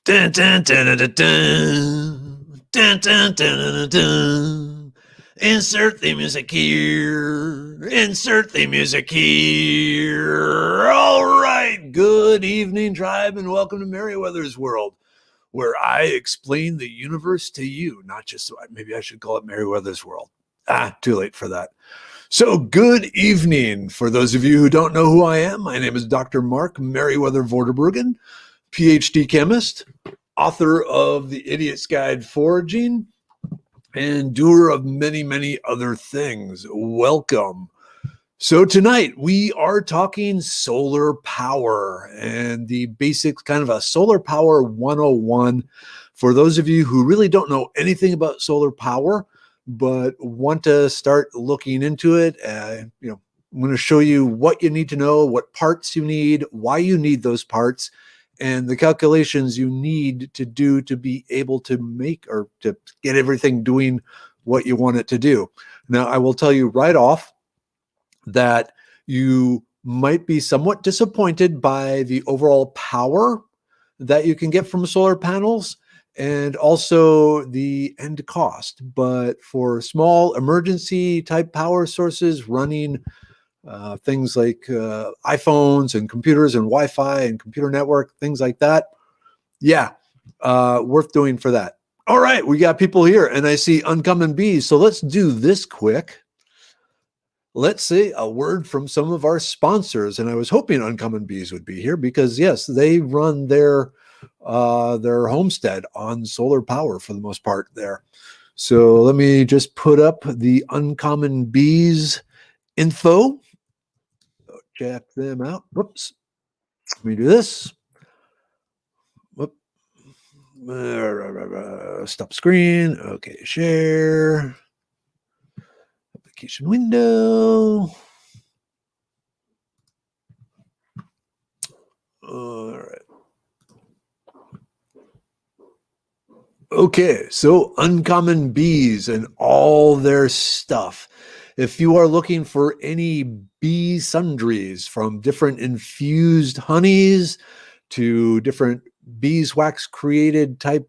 Dun, dun, dun, dun, dun, dun. Dun, dun, dun, dun, dun. Insert the music here. Insert the music here. All right. Good evening, tribe, and welcome to Merriwether's World, where I explain the universe to you. Not just, maybe I should call it Merriwether's World. Too late for that. So, good evening. For those of you who don't know who I am, my name is Dr. Mark Merriwether Vorderbruggen, PhD chemist, author of The Idiot's Guide Foraging, and doer of many, many other things. Welcome. So tonight we are talking solar power and the basics, kind of a solar power 101. For those of you who really don't know anything about solar power, but want to start looking into it, I'm going to show you what you need to know, what parts you need, why you need those parts, and the calculations you need to do to be able to make or to get everything doing what you want it to do. Now, I will tell you right off that you might be somewhat disappointed by the overall power that you can get from solar panels and also the end cost. But for small emergency type power sources running things like iPhones and computers and Wi-Fi and computer network, things like that. Yeah, worth doing for that. All right, we got people here, and I see uncommon bees. So let's do this quick. Let's say a word from some of our sponsors, and I was hoping Uncommon Bees would be here because, yes, they run their homestead on solar power for the most part there. So let me just put up the Uncommon Bees info. Check them out. Whoops. Let me do this. Whoop. Stop screen. Okay, share. Application window. All right. Okay, so Uncommon Bees and all their stuff. If you are looking for any bee sundries, from different infused honeys to different beeswax created type,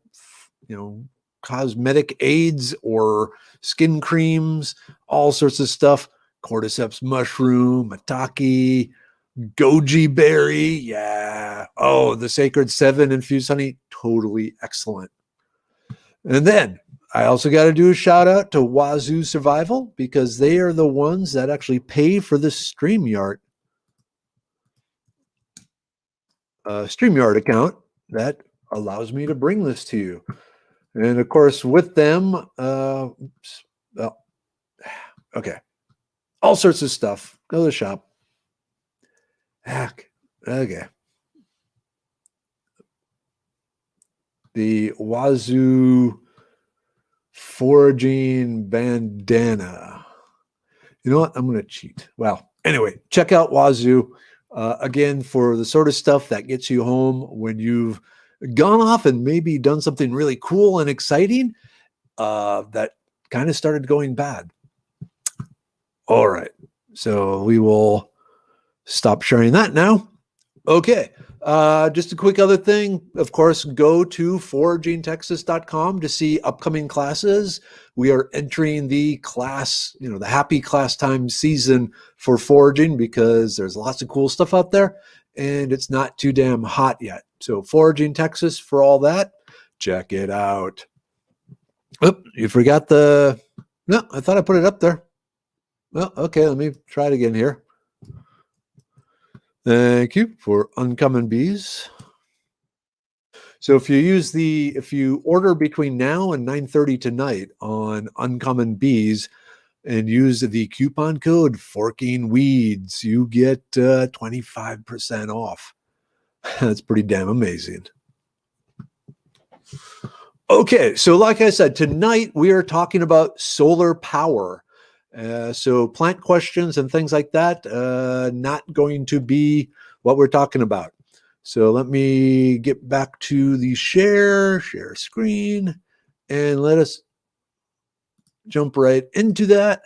cosmetic aids or skin creams, all sorts of stuff, cordyceps mushroom, maitake, goji berry, yeah. Oh, the Sacred 7 infused honey, totally excellent. And then I also got to do a shout out to Wazoo Survival because they are the ones that actually pay for the StreamYard account that allows me to bring this to you. And of course, with them, okay, all sorts of stuff. Go to the shop. Okay. The Wazoo Foraging Bandana. You know what? I'm going to cheat. Well, anyway, check out Wazoo. Again, for the sort of stuff that gets you home when you've gone off and maybe done something really cool and exciting that kind of started going bad. All right. So we will stop sharing that now. Okay. Just a quick other thing, of course, go to foragingtexas.com to see upcoming classes. We are entering the class, the happy class time season for foraging because there's lots of cool stuff out there and it's not too damn hot yet. So Foraging Texas for all that, check it out. Oh, you forgot no, I thought I put it up there. Well, okay, let me try it again here. Thank you for Uncommon Bees. So if you order between now and 9:30 tonight on Uncommon Bees and use the coupon code Forking Weeds, you get 25% off. That's pretty damn amazing. Okay, so like I said, tonight we are talking about solar power. So plant questions and things like that, not going to be what we're talking about. So let me get back to the share screen, and let us jump right into that.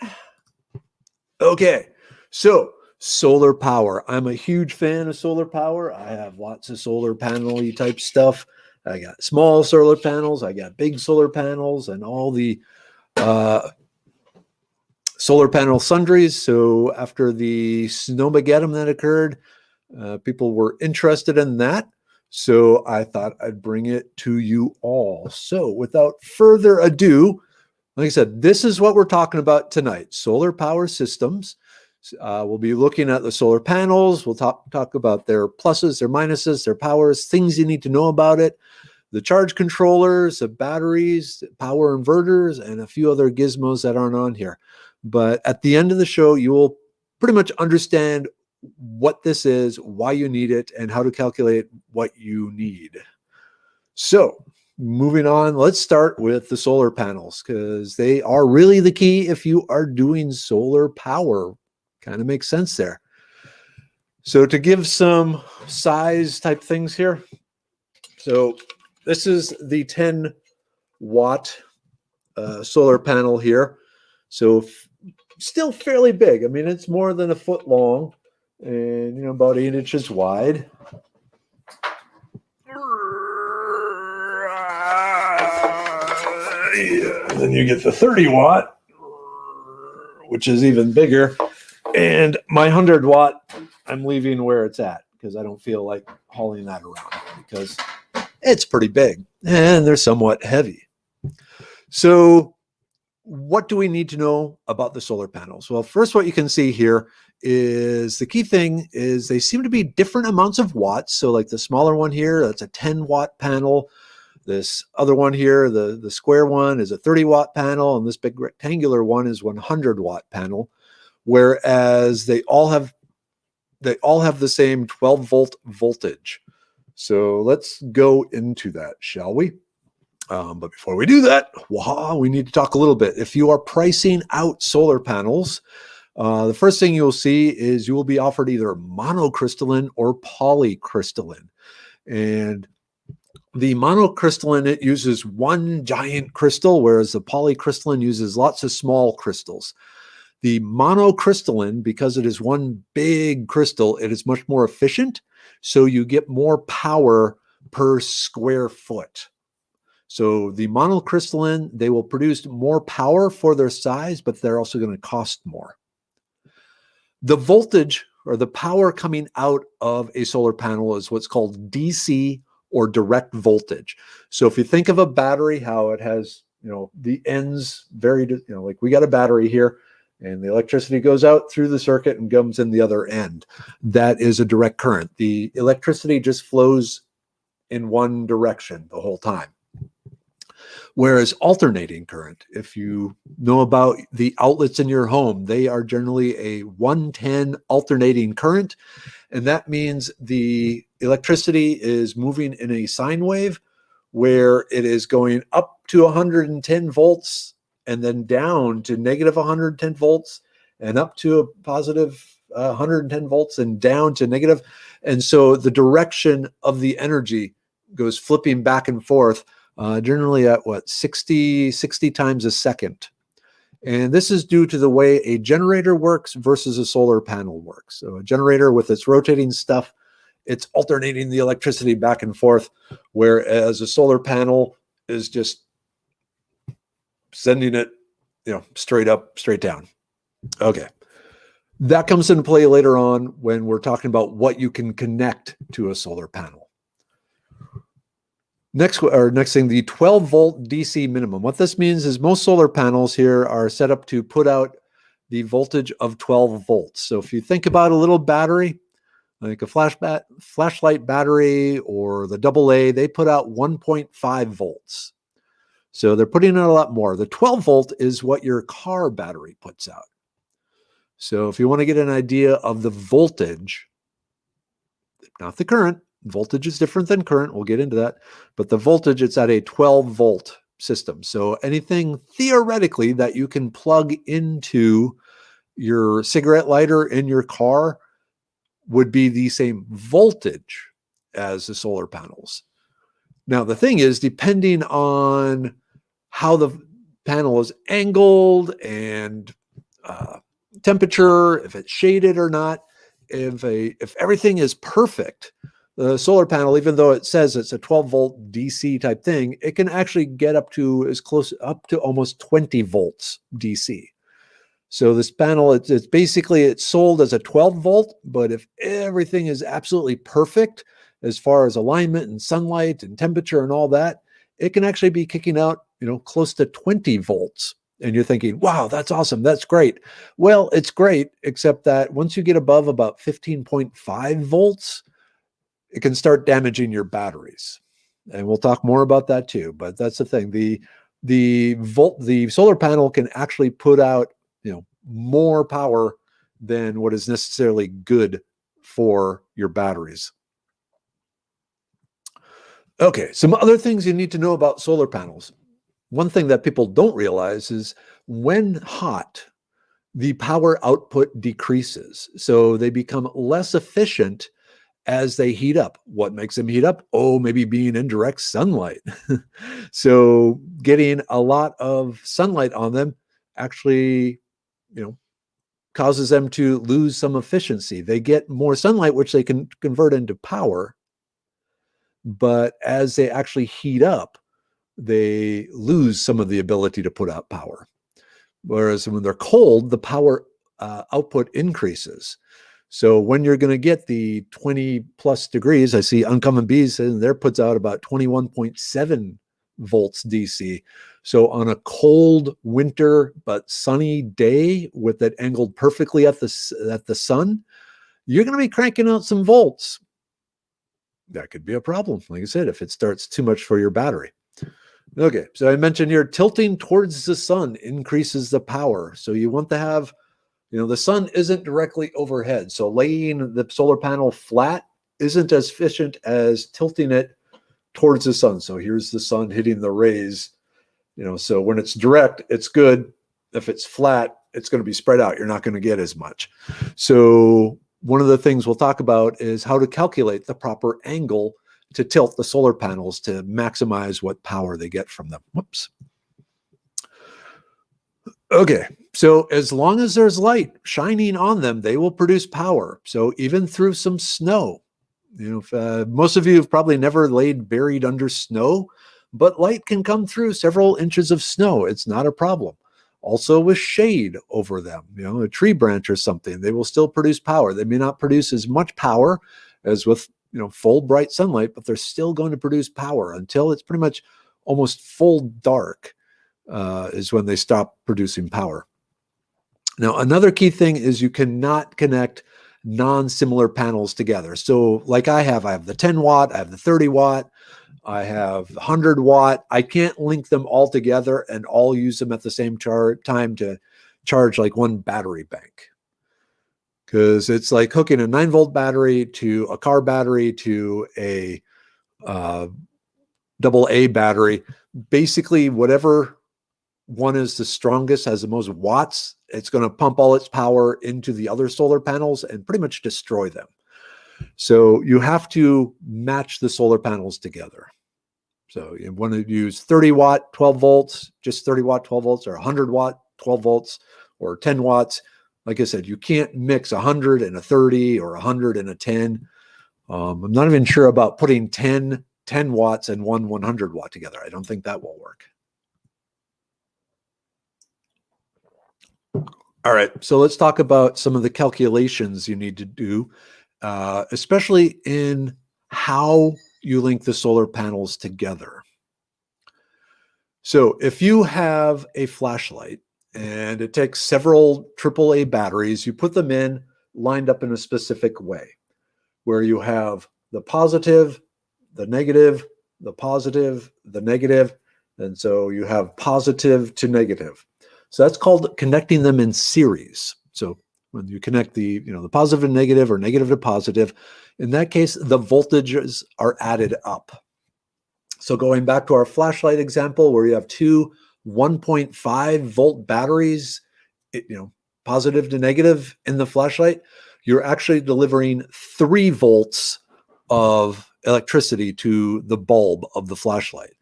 Okay, so solar power. I'm a huge fan of solar power. I have lots of solar panel-y type stuff. I got small solar panels, I got big solar panels, and all the solar panel sundries. So after the Snowmageddon that occurred, people were interested in that. So I thought I'd bring it to you all. So without further ado, like I said, this is what we're talking about tonight, solar power systems. We'll be looking at the solar panels. We'll talk about their pluses, their minuses, their powers, things you need to know about it, the charge controllers, the batteries, power inverters, and a few other gizmos that aren't on here. But at the end of the show, you will pretty much understand what this is, why you need it, and how to calculate what you need. So moving on, let's start with the solar panels because they are really the key if you are doing solar power. Kind of makes sense there. So to give some size type things here. So this is the 10 watt solar panel here. So still fairly big. I mean, it's more than a foot long and, you know, about 8 inches wide. And then you get the 30 watt, which is even bigger. And my 100 watt, I'm leaving where it's at because I don't feel like hauling that around because it's pretty big and they're somewhat heavy. So what do we need to know about the solar panels? Well, first, what you can see here is the key thing is they seem to be different amounts of watts. So like the smaller one here, that's a 10 watt panel. This other one here, the square one, is a 30 watt panel, and this big rectangular one is 100 watt panel. Whereas they all have the same 12 volt voltage. So let's go into that, shall we? But before we do that, we need to talk a little bit. If you are pricing out solar panels, the first thing you'll see is you will be offered either monocrystalline or polycrystalline. And the monocrystalline, it uses one giant crystal, whereas the polycrystalline uses lots of small crystals. The monocrystalline, because it is one big crystal, it is much more efficient. So you get more power per square foot. So the monocrystalline, they will produce more power for their size, but they're also going to cost more. The voltage or the power coming out of a solar panel is what's called DC or direct voltage. So if you think of a battery, how it has, you know, the ends very, you know, like we got a battery here, and the electricity goes out through the circuit and comes in the other end. That is a direct current. The electricity just flows in one direction the whole time. Whereas alternating current, if you know about the outlets in your home, they are generally a 110 alternating current. And that means the electricity is moving in a sine wave where it is going up to 110 volts and then down to negative 110 volts and up to a positive 110 volts and down to negative. And so the direction of the energy goes flipping back and forth, generally at 60 times a second. And this is due to the way a generator works versus a solar panel works. So a generator with its rotating stuff, it's alternating the electricity back and forth, whereas a solar panel is just sending it, you know, straight up, straight down. Okay. That comes into play later on when we're talking about what you can connect to a solar panel. Next thing, the 12 volt DC minimum. What this means is most solar panels here are set up to put out the voltage of 12 volts. So if you think about a little battery, like a flashlight battery or the AA, they put out 1.5 volts. So they're putting out a lot more. The 12 volt is what your car battery puts out. So if you want to get an idea of the voltage, not the current, voltage is different than current. We'll get into that. But the voltage, it's at a 12 volt system. So anything theoretically that you can plug into your cigarette lighter in your car would be the same voltage as the solar panels. Now, the thing is, depending on how the panel is angled and temperature, if it's shaded or not, if everything is perfect, The solar panel, even though it says it's a 12-volt DC type thing, it can actually get up to almost 20 volts DC. So this panel, it's basically, it's sold as a 12-volt, but if everything is absolutely perfect as far as alignment and sunlight and temperature and all that, it can actually be kicking out, close to 20 volts. And you're thinking, wow, that's awesome. That's great. Well, it's great, except that once you get above about 15.5 volts, it can start damaging your batteries. And we'll talk more about that too. But that's the thing. The solar panel can actually put out, more power than what is necessarily good for your batteries. Okay, some other things you need to know about solar panels. One thing that people don't realize is when hot, the power output decreases. So they become less efficient as they heat up. What makes them heat up? Oh, maybe being in direct sunlight. So getting a lot of sunlight on them actually, causes them to lose some efficiency. They get more sunlight, which they can convert into power. But as they actually heat up, they lose some of the ability to put out power. Whereas when they're cold, the power output increases. So when you're going to get the 20 plus degrees, I see Uncommon Bees and there puts out about 21.7 volts DC. So on a cold winter but sunny day with it angled perfectly at the sun, you're going to be cranking out some volts. That could be a problem, like I said, if it starts too much for your battery. Okay, so I mentioned here tilting towards the sun increases the power. So you want to have, the sun isn't directly overhead. So laying the solar panel flat isn't as efficient as tilting it towards the sun. So here's the sun hitting the rays, so when it's direct, it's good. If it's flat, it's going to be spread out. You're not going to get as much. So one of the things we'll talk about is how to calculate the proper angle to tilt the solar panels to maximize what power they get from them. Whoops. Okay, so as long as there's light shining on them, they will produce power. So even through some snow, most of you have probably never laid buried under snow, but light can come through several inches of snow. It's not a problem. Also with shade over them, a tree branch or something, they will still produce power. They may not produce as much power as with, full bright sunlight, but they're still going to produce power until it's pretty much almost full dark is when they stop producing power. Now, another key thing is you cannot connect non-similar panels together. So like I have the 10 watt, I have the 30 watt, I have 100 watt. I can't link them all together and all use them at the same time to charge like one battery bank. Because it's like hooking a 9-volt battery to a car battery to a AA battery. Basically, whatever one is the strongest, has the most watts, it's going to pump all its power into the other solar panels and pretty much destroy them. So you have to match the solar panels together. So you want to use 30 watt, 12 volts, just 30 watt, 12 volts, or 100 watt, 12 volts, or 10 watts. Like I said, you can't mix 100 and a 30 or 100 and a 10. I'm not even sure about putting 10 watts and one 100 watt together. I don't think that will work. All right, so let's talk about some of the calculations you need to do, especially in how you link the solar panels together. So if you have a flashlight and it takes several AAA batteries, you put them in lined up in a specific way where you have the positive, the negative, the positive, the negative, and so you have positive to negative. So that's called connecting them in series. So when you connect the, the positive and negative or negative to positive, in that case, the voltages are added up. So going back to our flashlight example where you have two 1.5 volt batteries, positive to negative in the flashlight, you're actually delivering 3 volts of electricity to the bulb of the flashlight.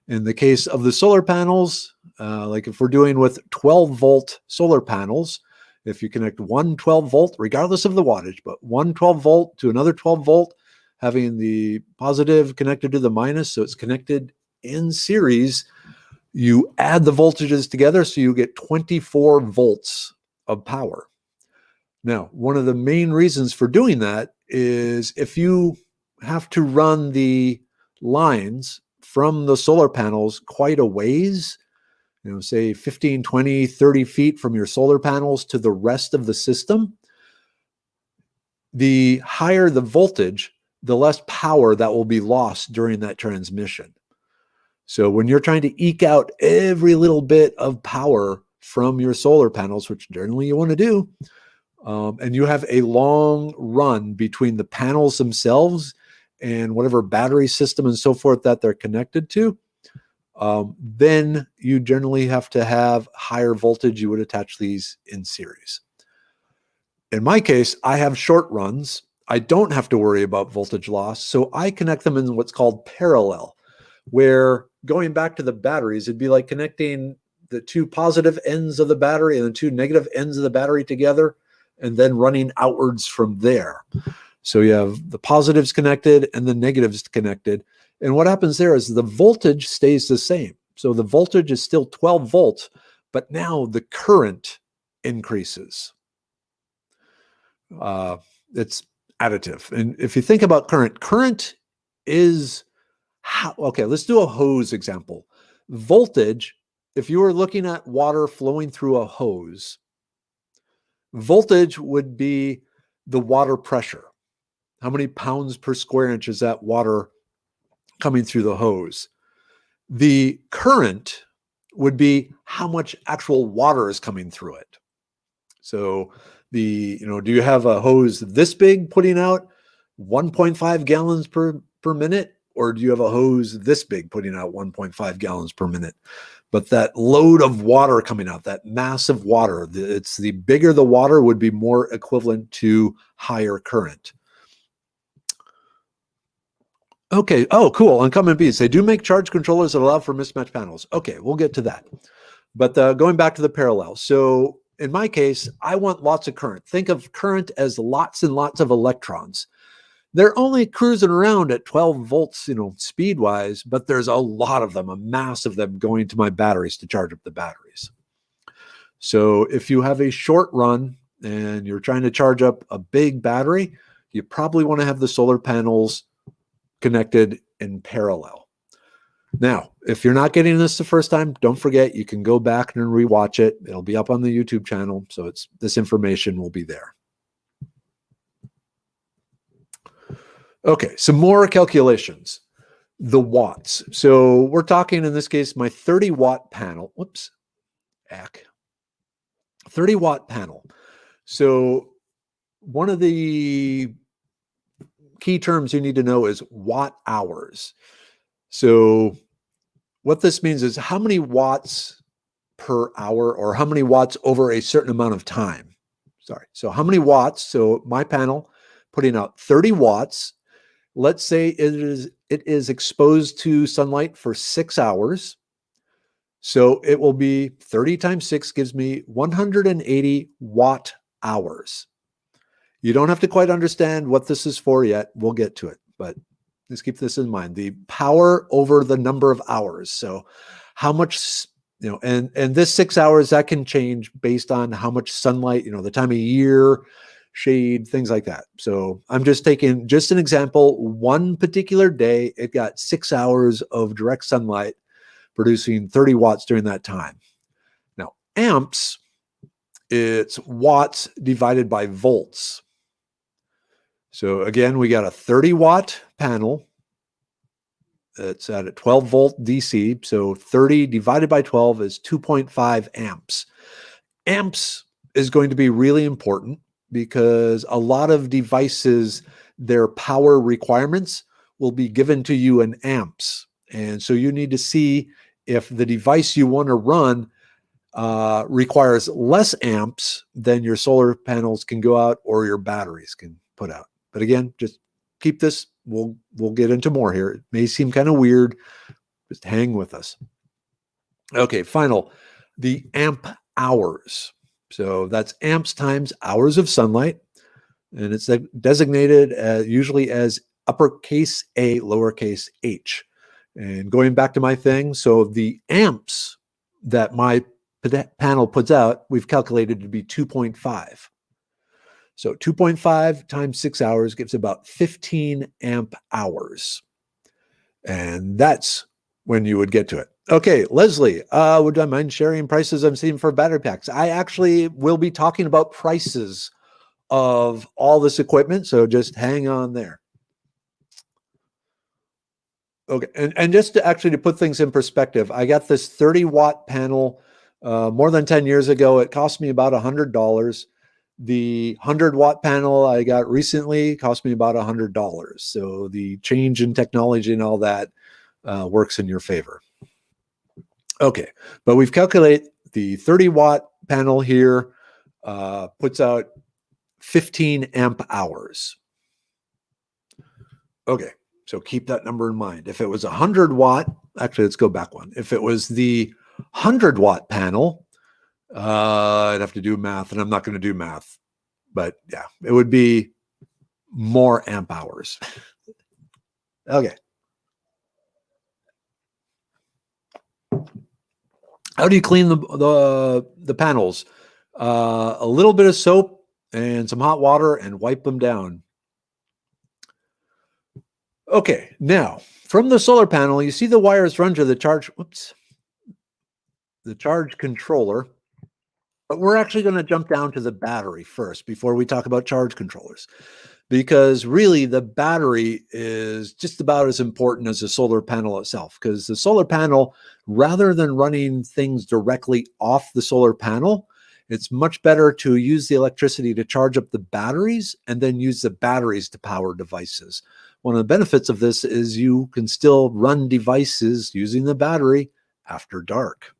In the case of the solar panels, like if we're doing with 12 volt solar panels, if you connect one 12 volt, regardless of the wattage, but one 12 volt to another 12 volt having the positive connected to the minus, so it's connected in series. You add the voltages together, so you get 24 volts of power. Now, one of the main reasons for doing that is if you have to run the lines from the solar panels quite a ways, say 15, 20, 30 feet from your solar panels to the rest of the system, the higher the voltage, the less power that will be lost during that transmission. So when you're trying to eke out every little bit of power from your solar panels, which generally you want to do, and you have a long run between the panels themselves and whatever battery system and so forth that they're connected to, then you generally have to have higher voltage. You would attach these in series. In my case, I have short runs. I don't have to worry about voltage loss, so I connect them in what's called parallel, where going back to the batteries, it'd be like connecting the two positive ends of the battery and the two negative ends of the battery together, and then running outwards from there. So you have the positives connected and the negatives connected. And what happens there is the voltage stays the same. So the voltage is still 12 volts, but now the current increases. It's additive. And if you think about current is okay, let's do a hose example. Voltage, if you were looking at water flowing through a hose, voltage would be the water pressure. How many pounds per square inch is that water coming through the hose? The current would be how much actual water is coming through it. So do you have a hose this big putting out 1.5 gallons per minute? Or do you have a hose this big putting out 1.5 gallons per minute? But that load of water coming out, that mass of water, it's the bigger the water would be more equivalent to higher current. Okay. Oh, cool. Uncommon bees. They do make charge controllers that allow for mismatched panels. Okay, we'll get to that. But going back to the parallel. So in my case, I want lots of current. Think of current as lots and lots of electrons. They're only cruising around at 12 volts, speed-wise, but there's a lot of them, a mass of them going to my batteries to charge up the batteries. So if you have a short run and you're trying to charge up a big battery, you probably want to have the solar panels connected in parallel. Now, if you're not getting this the first time, don't forget you can go back and rewatch it. It'll be up on the YouTube channel, so this information will be there. Okay, some more calculations. The watts. So we're talking, in this case, my 30-watt panel. 30-watt panel. So one of the key terms you need to know is watt hours. So what this means is how many watts per hour, or how many watts over a certain amount of time. So how many watts? So my panel putting out 30 watts. Let's say it is exposed to sunlight for 6 hours. So it will be 30 times 6 gives me 180 watt hours. You don't have to quite understand what this is for yet. We'll get to it, but let's keep this in mind. The power over the number of hours. So how much, and this 6 hours, that can change based on how much sunlight, the time of year, shade, things like that. So I'm just taking an example. One particular day, it got 6 hours of direct sunlight, producing 30 watts during that time. Now, amps, it's watts divided by volts. So again, we got a 30-watt panel. It's at a 12-volt DC. So 30 divided by 12 is 2.5 amps. Amps is going to be really important because a lot of devices, their power requirements will be given to you in amps. And so you need to see if the device you want to run requires less amps than your solar panels can go out or your batteries can put out. But again, just keep this. We'll get into more here. It may seem kind of weird. Just hang with us. Okay, final. The amp hours. So that's amps times hours of sunlight. And it's designated usually as uppercase A, lowercase h. And going back to my thing, so the amps that my panel puts out, we've calculated to be 2.5. So 2.5 times 6 hours gives about 15 amp hours. And that's when you would get to it. Okay, Leslie, would I mind sharing prices I'm seeing for battery packs? I actually will be talking about prices of all this equipment, so just hang on there. Okay, and just to put things in perspective, I got this 30-watt panel more than 10 years ago. It cost me about $100. The 100-watt panel I got recently cost me about $100. So the change in technology and all that works in your favor. Okay, but we've calculated the 30-watt panel here puts out 15 amp hours. Okay, so keep that number in mind. If it was 100-watt, actually, let's go back one. If it was the 100-watt panel, I'd have to do math, and I'm not going to do math. But yeah, it would be more amp hours. Okay. How do you clean the panels? A little bit of soap and some hot water and wipe them down. Okay, now from the solar panel, you see the wires run to the charge controller. But we're actually going to jump down to the battery first before we talk about charge controllers, because really the battery is just about as important as the solar panel itself, because the solar panel, rather than running things directly off the solar panel, it's much better to use the electricity to charge up the batteries and then use the batteries to power devices. One of the benefits of this is you can still run devices using the battery after dark.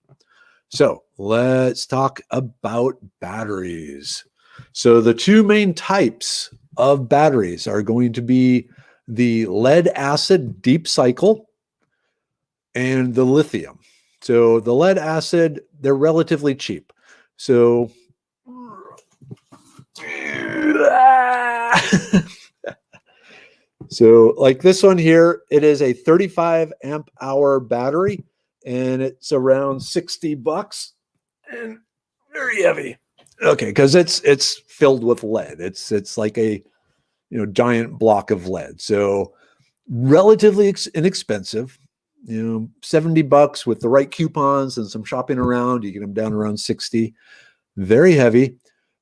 So let's talk about batteries. So the two main types of batteries are going to be the lead acid deep cycle and the lithium. So the lead acid, they're relatively cheap. So so like this one here, it is a 35 amp hour battery, and it's around $60 and very heavy. Okay, because it's filled with lead. It's like a giant block of lead. So relatively inexpensive. $70 with the right coupons and some shopping around, you get them down around 60. Very heavy.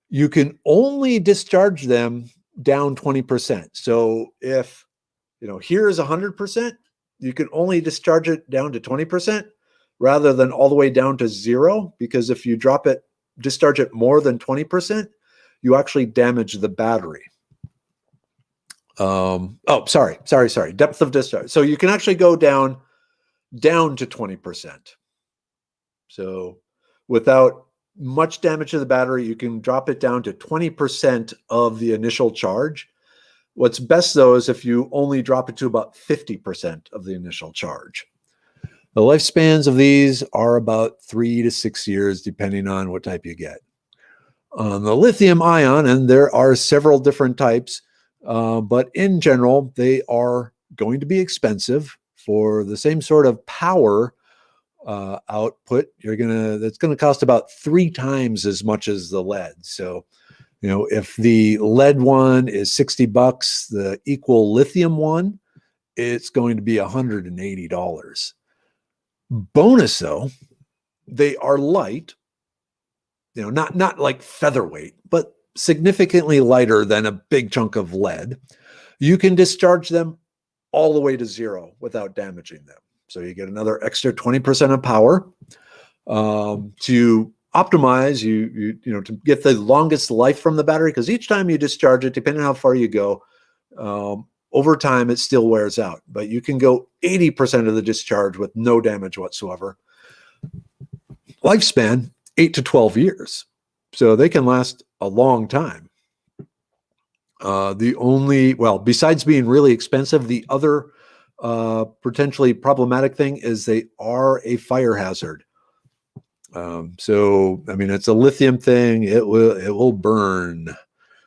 You can only discharge them down 20%. So if here is 100%, you can only discharge it down to 20% rather than all the way down to 0, because if you discharge it more than 20%, you actually damage the battery. Sorry. Depth of discharge. So you can actually go down to 20%. So without much damage to the battery, you can drop it down to 20% of the initial charge. What's best, though, is if you only drop it to about 50% of the initial charge. The lifespans of these are about 3 to 6 years, depending on what type you get. On the lithium ion, and there are several different types, but in general, they are going to be expensive for the same sort of power output. That's gonna cost about 3 times as much as the lead. So, if the lead one is $60, the equal lithium one, it's going to be $180. Bonus though, they are light. Not like featherweight, but significantly lighter than a big chunk of lead. You can discharge them all the way to 0 without damaging them. So you get another extra 20% of power to optimize to get the longest life from the battery, because each time you discharge it, depending on how far you go, over time it still wears out. But you can go 80% of the discharge with no damage whatsoever. Lifespan 8 to 12 years, so they can last a long time. Besides being really expensive, the other potentially problematic thing is they are a fire hazard. So I mean, it's a lithium thing. It will burn.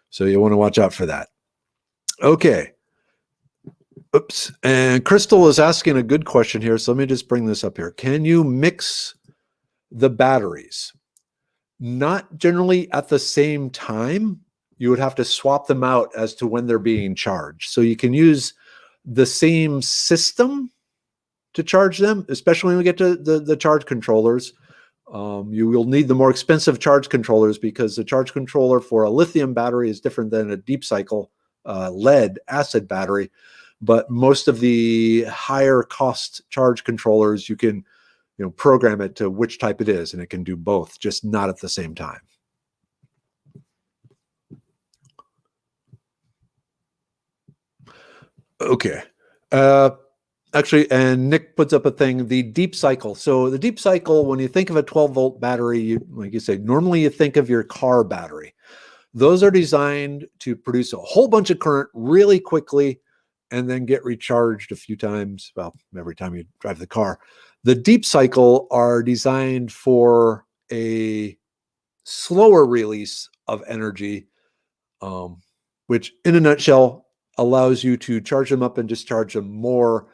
So you want to watch out for that. Okay. Oops. And Crystal is asking a good question here. So let me just bring this up here. Can you mix the batteries? Not generally at the same time. You would have to swap them out as to when they're being charged. So you can use the same system to charge them, especially when we get to the charge controllers. You will need the more expensive charge controllers because the charge controller for a lithium battery is different than a deep cycle lead acid battery. But most of the higher cost charge controllers, you can program it to which type it is, and it can do both, just not at the same time. Okay. Actually, and Nick puts up a thing, the deep cycle. So the deep cycle, when you think of a 12-volt battery, like you say, normally you think of your car battery. Those are designed to produce a whole bunch of current really quickly and then get recharged a few times, well, every time you drive the car. The deep cycle are designed for a slower release of energy, which in a nutshell allows you to charge them up and discharge them more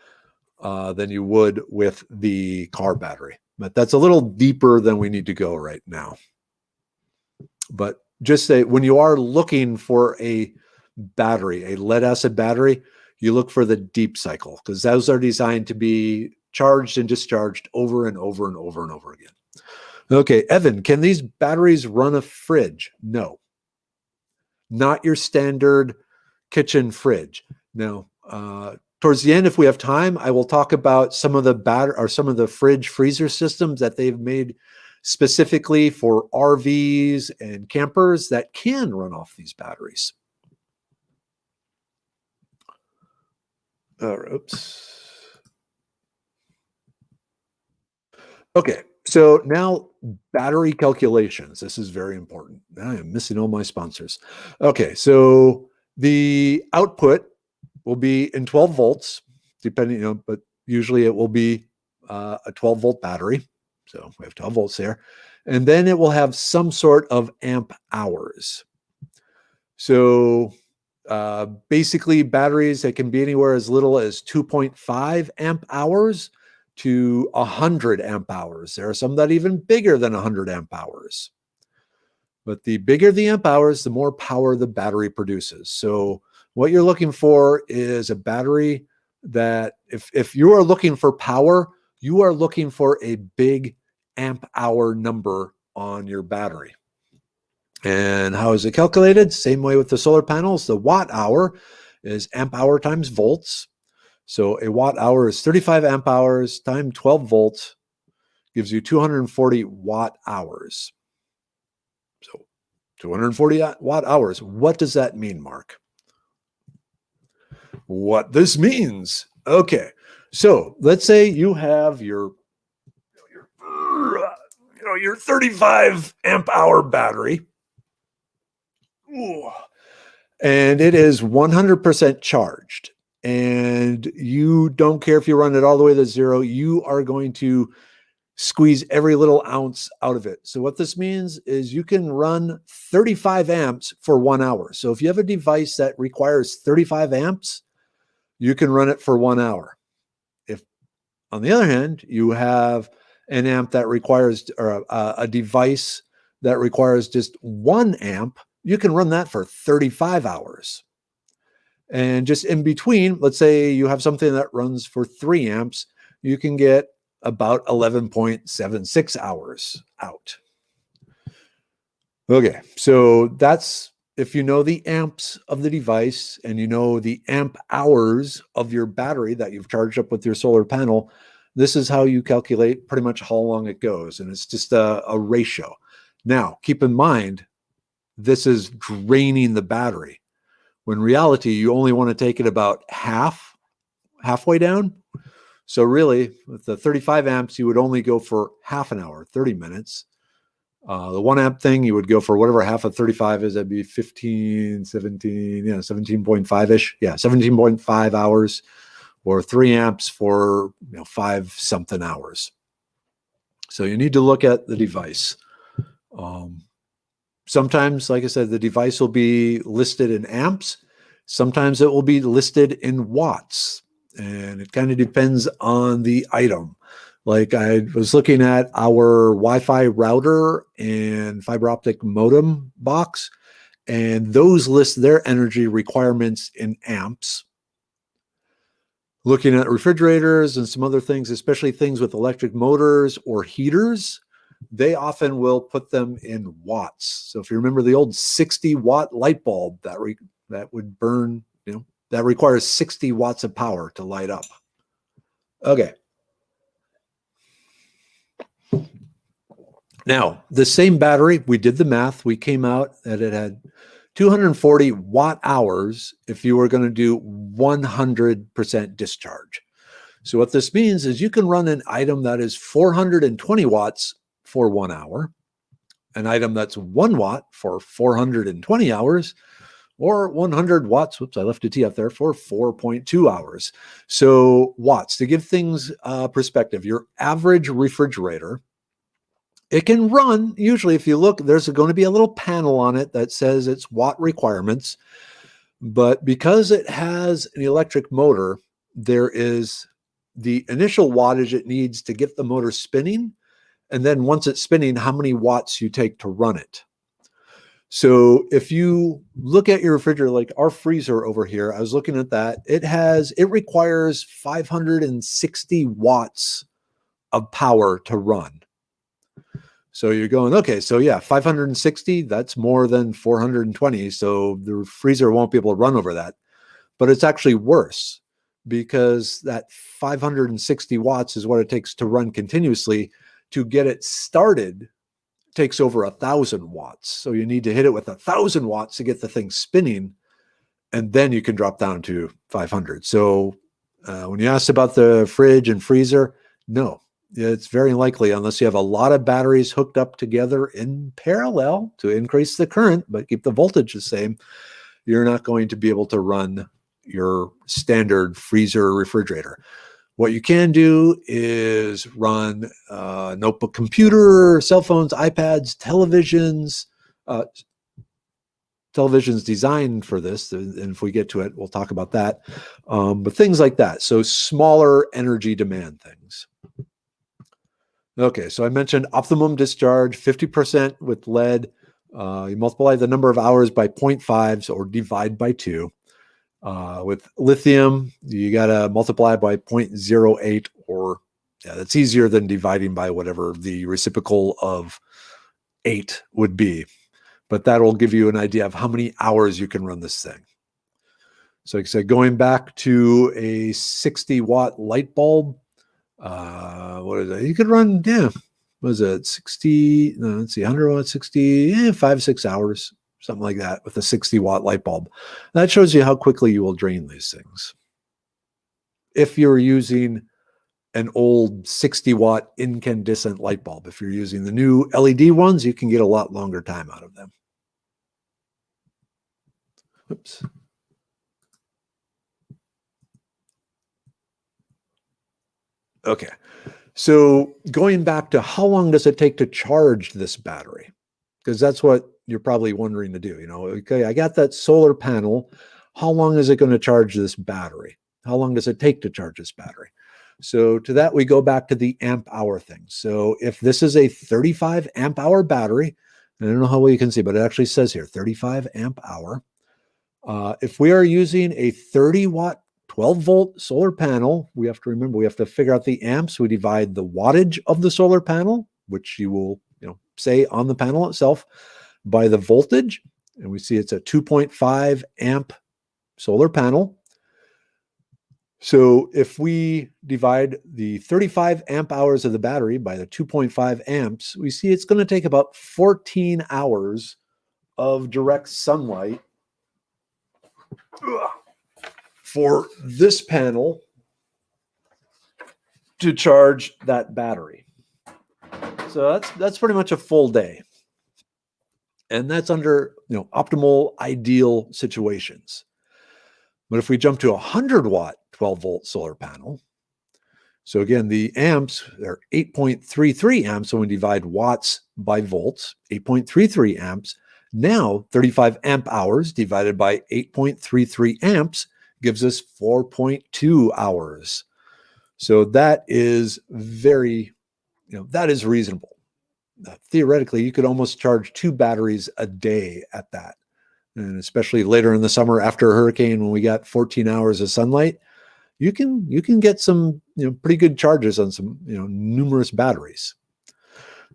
than you would with the car battery. But that's a little deeper than we need to go right now. But just say when you are looking for a battery, a lead acid battery, you look for the deep cycle because those are designed to be charged and discharged over and over and over and over again. Okay, Evan, can these batteries run a fridge? No. Not your standard kitchen fridge. Now, towards the end, if we have time, I will talk about some of the fridge freezer systems that they've made specifically for RVs and campers that can run off these batteries. Oops. Okay, so now battery calculations. This is very important. I am missing all my sponsors. Okay, so the output will be in 12 volts, depending, but usually it will be a 12-volt battery. So we have 12 volts there. And then it will have some sort of amp hours. So basically batteries that can be anywhere as little as 2.5 amp hours to 100 amp hours. There are some that are even bigger than 100 amp hours. But the bigger the amp hours, the more power the battery produces. So what you're looking for is a battery that if you are looking for power, you are looking for a big amp hour number on your battery. And how is it calculated? Same way with the solar panels. The watt hour is amp hour times volts. So a watt hour is 35 amp hours times 12 volts, gives you 240 watt hours. So 240 watt hours. What does that mean, Mark? What this means. Okay. So let's say you have your 35 amp hour battery. Ooh. And it is 100% charged. And you don't care if you run it all the way to zero, you are going to squeeze every little ounce out of it. So what this means is you can run 35 amps for 1 hour. So if you have a device that requires 35 amps, you can run it for 1 hour. If, on the other hand, you have an amp that requires, or a device that requires just 1 amp, you can run that for 35 hours. And just in between, let's say you have something that runs for 3 amps, you can get about 11.76 hours out. Okay, so that's if you know the amps of the device and you know the amp hours of your battery that you've charged up with your solar panel, this is how you calculate pretty much how long it goes. And it's just a ratio. Now, keep in mind, this is draining the battery. When in reality, you only want to take it about halfway down. So really, with the 35 amps, you would only go for half an hour, 30 minutes. The 1 amp thing, you would go for whatever half of 35 is. That'd be 15, 17, 17.5-ish. Yeah, 17.5 hours, or 3 amps for 5 something hours. So you need to look at the device. Sometimes, like I said, the device will be listed in amps. Sometimes it will be listed in watts. And it kind of depends on the item. Like I was looking at our Wi-Fi router and fiber optic modem box, and those list their energy requirements in amps. Looking at refrigerators and some other things, especially things with electric motors or heaters, they often will put them in watts. So if you remember the old 60-watt light bulb that would burn, that requires 60 watts of power to light up. Okay. Now, the same battery, we did the math. We came out that it had 240 watt hours if you were going to do 100% discharge. So what this means is you can run an item that is 420 watts for 1 hour, an item that's 1 watt for 420 hours, or 100 watts, whoops, I left a T up there, for 4.2 hours. So watts, to give things perspective, your average refrigerator, it can run, usually if you look, there's going to be a little panel on it that says its watt requirements. But because it has an electric motor, there is the initial wattage it needs to get the motor spinning. And then once it's spinning, how many watts you take to run it. So if you look at your refrigerator, like our freezer over here, I was looking at that, it requires 560 watts of power to run. So you're going, okay, so yeah, 560, that's more than 420. So the freezer won't be able to run over that. But it's actually worse because that 560 watts is what it takes to run continuously. To get it started takes over 1,000 watts. So you need to hit it with 1,000 watts to get the thing spinning. And then you can drop down to 500. So when you asked about the fridge and freezer, no. It's very likely, unless you have a lot of batteries hooked up together in parallel to increase the current, but keep the voltage the same, you're not going to be able to run your standard freezer or refrigerator. What you can do is run notebook computer, cell phones, iPads, televisions. Television's designed for this, and if we get to it, we'll talk about that. But things like that. So smaller energy demand things. Okay, so I mentioned optimum discharge, 50% with lead. You multiply the number of hours by 0.5 or divide by 2. With lithium, you got to multiply by 0.08, or that's easier than dividing by whatever the reciprocal of 8 would be. But that will give you an idea of how many hours you can run this thing. So like I said, going back to a 60-watt light bulb, what is it? You could run, what is it? 60, no, let's see, 100 watts, 60, 5-6 hours, something like that with a 60-watt light bulb. That shows you how quickly you will drain these things. If you're using an old 60-watt incandescent light bulb, if you're using the new LED ones, you can get a lot longer time out of them. Oops. Okay, so going back to how long does it take to charge this battery? Because that's what you're probably wondering to do. Okay, I got that solar panel. How long is it going to charge this battery? How long does it take to charge this battery? So to that, we go back to the amp hour thing. So if this is a 35 amp hour battery, and I don't know how well you can see, but it actually says here, 35 amp hour. If we are using a 30-watt 12-volt solar panel, we have to remember, we have to figure out the amps. We divide the wattage of the solar panel, which you will say on the panel itself, by the voltage. And we see it's a 2.5 amp solar panel. So if we divide the 35 amp hours of the battery by the 2.5 amps, we see it's going to take about 14 hours of direct sunlight for this panel to charge that battery. So that's pretty much a full day. And that's under optimal, ideal situations. But if we jump to a 100-watt 12-volt solar panel, so again, the amps are 8.33 amps. So when we divide watts by volts, 8.33 amps. Now 35 amp hours divided by 8.33 amps gives us 4.2 hours. So that is very, that is reasonable. Theoretically, you could almost charge 2 batteries a day at that. And especially later in the summer after a hurricane, when we got 14 hours of sunlight, you can get some pretty good charges on some numerous batteries.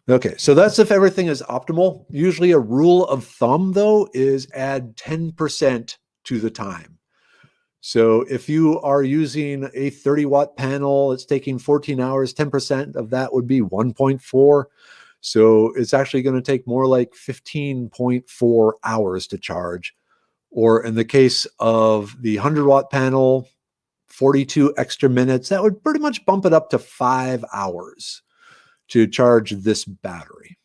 Okay, so that's if everything is optimal. Usually a rule of thumb, though, is add 10% to the time. So if you are using a 30-watt panel, it's taking 14 hours, 10% of that would be 1.4. So it's actually going to take more like 15.4 hours to charge. Or in the case of the 100-watt panel, 42 extra minutes. That would pretty much bump it up to 5 hours to charge this battery.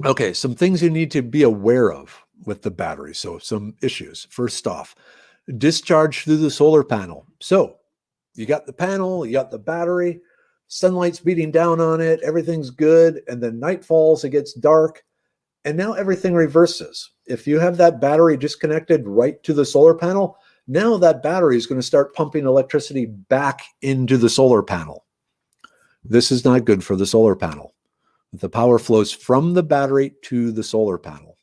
Okay, some things you need to be aware of with the battery. So some issues. First off, discharge through the solar panel. So you got the panel, you got the battery, sunlight's beating down on it, everything's good, and then night falls, it gets dark, and now everything reverses. If you have that battery just connected right to the solar panel, now that battery is going to start pumping electricity back into the solar panel. This is not good for the solar panel. The power flows from the battery to the solar panel.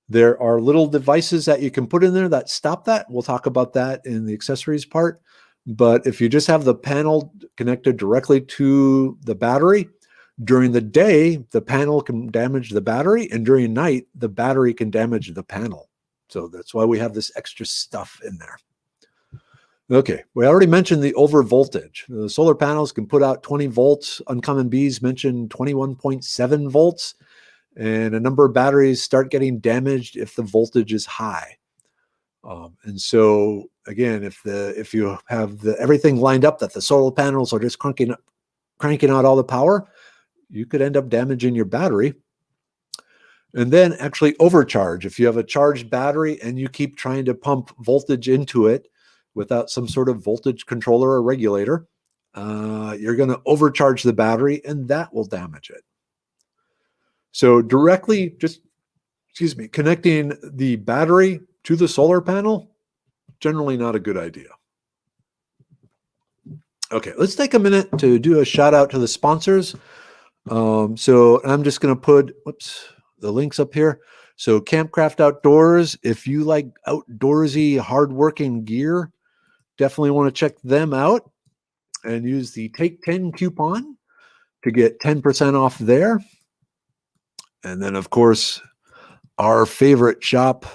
There are little devices that you can put in there that stop that. We'll talk about that in the accessories part. But if you just have the panel connected directly to the battery, during the day, the panel can damage the battery, and during night, the battery can damage the panel. So that's why we have this extra stuff in there. Okay, we already mentioned the over voltage. The solar panels can put out 20 volts. Uncommon Bees mentioned 21.7 volts. And a number of batteries start getting damaged if the voltage is high. And so again, if you have everything lined up that the solar panels are just cranking out all the power, you could end up damaging your battery. And then actually overcharge. If you have a charged battery and you keep trying to pump voltage into it without some sort of voltage controller or regulator, you're going to overcharge the battery, and that will damage it. So directly connecting the battery to the solar panel, generally not a good idea. Okay, let's take a minute to do a shout out to the sponsors. So I'm just going to put the links up here. So Campcraft Outdoors, if you like outdoorsy, hardworking gear, definitely want to check them out and use the Take 10 coupon to get 10% off there. And then, of course, our favorite shop,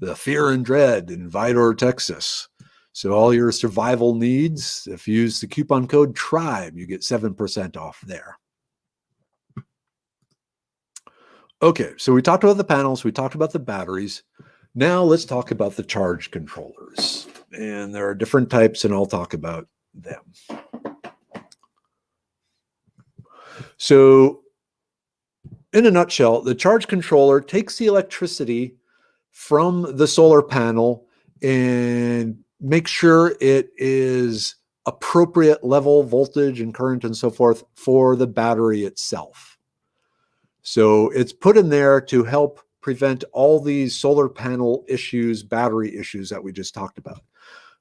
the Fear and Dread in Vidor, Texas. So all your survival needs, if you use the coupon code TRIBE, you get 7% off there. Okay, so we talked about the panels, we talked about the batteries. Now let's talk about the charge controllers. And there are different types, and I'll talk about them. So in a nutshell, the charge controller takes the electricity from the solar panel and makes sure it is appropriate level voltage and current and so forth for the battery itself. So it's put in there to help prevent all these solar panel issues, battery issues that we just talked about.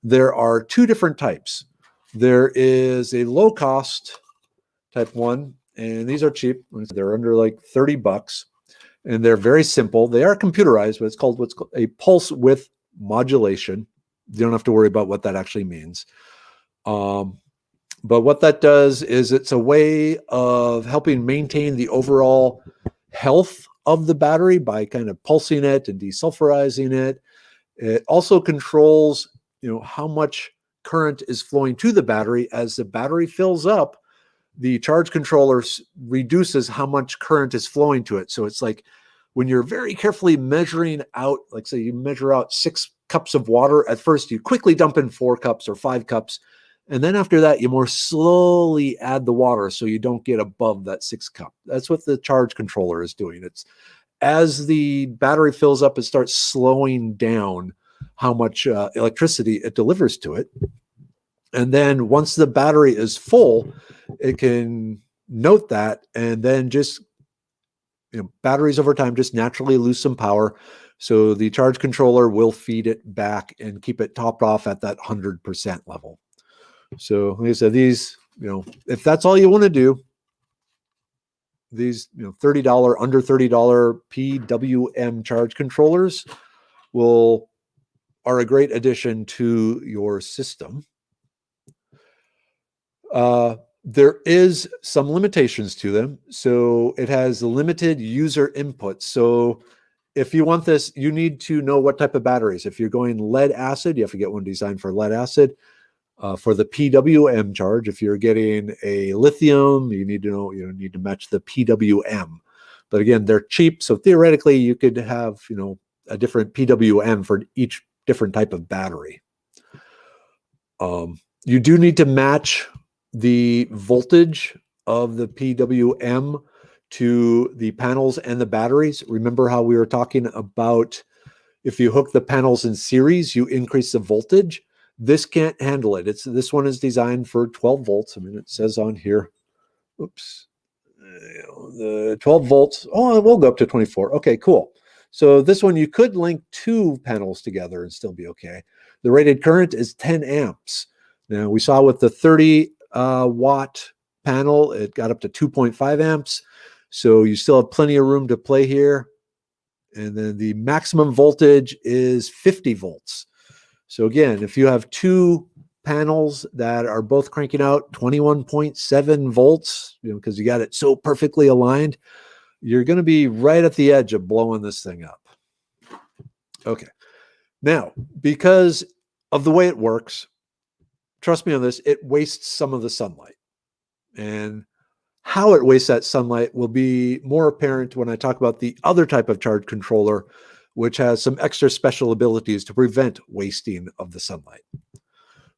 There are 2 different types. There is a low cost type 1, and these are cheap. They're under like $30, and they're very simple. They are computerized, but it's called what's called a pulse width modulation. You don't have to worry about what that actually means. But what that does is it's a way of helping maintain the overall health of the battery by kind of pulsing it and desulfurizing it. It also controls, how much current is flowing to the battery. As the battery fills up, the charge controller reduces how much current is flowing to it. So it's like when you're very carefully measuring out, like say you measure out 6 cups of water, at first you quickly dump in 4 cups or 5 cups. And then after that, you more slowly add the water so you don't get above that 6 cup. That's what the charge controller is doing. It's as the battery fills up, it starts slowing down how much electricity it delivers to it. And then once the battery is full, it can note that and then just batteries over time just naturally lose some power. So the charge controller will feed it back and keep it topped off at that 100% level. So like I said, these, if that's all you want to do, these, $30, under $30 PWM charge controllers are a great addition to your system. There is some limitations to them. So it has limited user input. So if you want this, you need to know what type of batteries. If you're going lead acid, you have to get one designed for lead acid. For the PWM charge, if you're getting a lithium, you need to know, need to match the PWM. But again, they're cheap. So theoretically, you could have, a different PWM for each different type of battery. You do need to match the voltage of the PWM to the panels and the batteries. Remember how we were talking about if you hook the panels in series, you increase the voltage. This can't handle it. This one is designed for 12 volts. I mean, it says on here, oops, the 12 volts. Oh, it will go up to 24. Okay, cool. So this one, you could link two panels together and still be okay. The rated current is 10 amps. Now, we saw with the 30 watt panel, it got up to 2.5 amps. So you still have plenty of room to play here. And then the maximum voltage is 50 volts. So again, if you have two panels that are both cranking out 21.7 volts, because you got it so perfectly aligned, you're going to be right at the edge of blowing this thing up. Okay. Now, because of the way it works, trust me on this, it wastes some of the sunlight. And how it wastes that sunlight will be more apparent when I talk about the other type of charge controller, which has some extra special abilities to prevent wasting of the sunlight.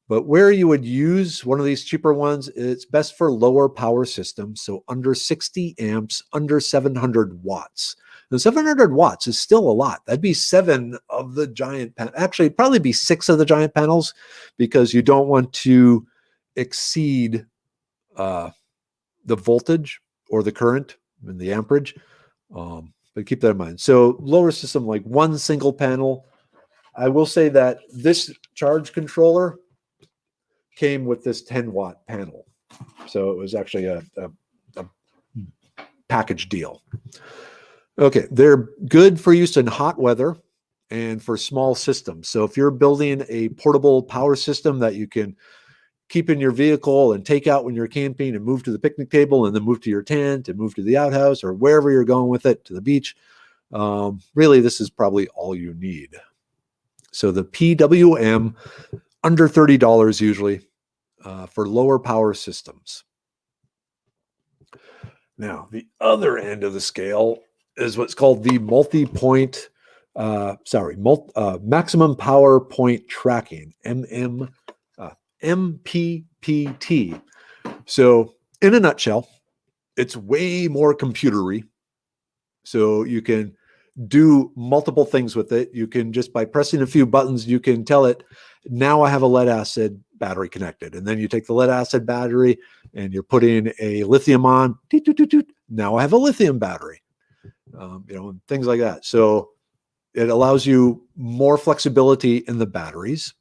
But where you would use one of these cheaper ones, it's best for lower power systems. So under 60 amps, under 700 watts. Now 700 watts is still a lot. That'd be 7 of the giant panels. Actually, it'd probably be 6 of the giant panels, because you don't want to exceed the voltage or the current and the amperage. But keep that in mind. So lower system, like one single panel. I will say that this charge controller came with this 10 watt panel. So it was actually a package deal. Okay, they're good for use in hot weather and for small systems. So if you're building a portable power system that you can keep in your vehicle and take out when you're camping and move to the picnic table and then move to your tent and move to the outhouse or wherever you're going with it, to the beach, really, this is probably all you need. So the PWM, under $30 usually, for lower power systems. Now, the other end of the scale is what's called the maximum power point tracking, MPPT. So in a nutshell, it's way more computery. So you can do multiple things with it. You can just, by pressing a few buttons, you can tell it, now I have a lead acid battery connected. And then you take the lead acid battery and you're putting a lithium on. Now I have a lithium battery, and things like that. So it allows you more flexibility in the batteries.